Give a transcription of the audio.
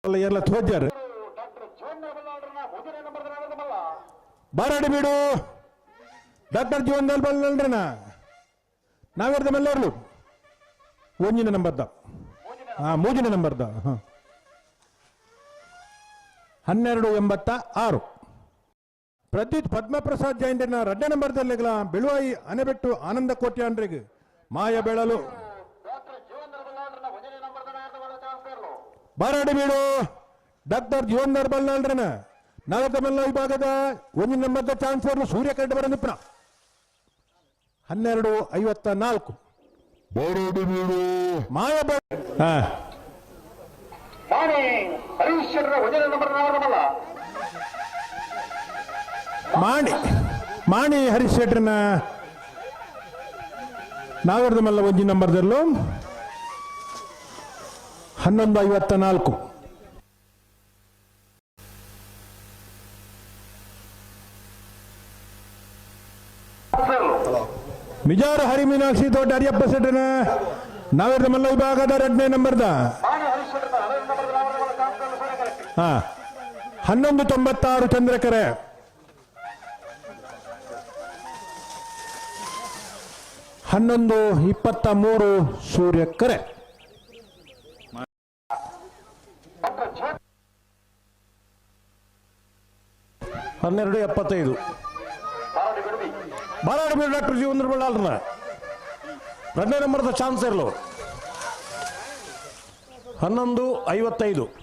ಎಲ್ಲ ತೋಜಾರು ಬಾರಾಡಿ ಬಿಡು ಡಾಕ್ಟರ್ ಜೀವನ್ ಬಲ್ರನ ನಾವೆರ್ದ ಮೆಲ್ಲರ್ಲು ಒಂಜಿನ ನಂಬರ್ದ ಮೂಜಿನ ನಂಬರ್ದ 1286 ಪ್ರದ್ಯುತ್ ಪದ್ಮಪ್ರಸಾದ್ ಜೈಂದ್ರನ 2ನೇ ನಂಬರ್ದಲ್ಲಿ ಬೆಳುವಾಯಿ ಅನೆಬೆಟ್ಟು ಆನಂದ ಕೋಟ್ಯಾಂಡ್ರಿಗೆ ಮಾಯ ಬೆಳಲು ಬಾರಾಡಿ ಬೀಡು ಡಾಕ್ಟರ್ ಜೀವನ್ ಬಲ್ನಾಳ್ರನ 4ನೇ ವಿಭಾಗದ 1 ನಂಬರ್ದ ಚಾನ್ಸರ್ ಸೂರ್ಯ ಕಡ್ಡ ಬರ ನಿಪ್ಪಣ 1254 ಬಾರಾಡಿ ಬೀಡು ಮಾಯ ಮಾಣಿ ಹರೀಶ್ ಶೆಟ್ರನ ನಾಗರದ ಮಲ್ಲ 1 ನಂಬರ್ದಲ್ಲೂ 1154 ಮಿಜಾರ ಹರಿ ಮೀನಾಕ್ಷಿ ತೋಟ ಹರಿಯಪ್ಪ ಶೆಟ್ರನ ನಾಗರದ ಮಲ್ಲ ವಿಭಾಗದ 2ನೇ ನಂಬರ್ದ 1196 ಚಂದ್ರಕರೆ 1123 ಸೂರ್ಯಕರೆ 1275 ಬಾರಾಡಿ ಬೀಡು ಡಾಕ್ಟರ್ ಜೀವನ್ ಬಲ್ಲಾಳ್ರನ 2ನೇ ನಂಬರ್ದ ಚಾನ್ಸರ್ಲು 1155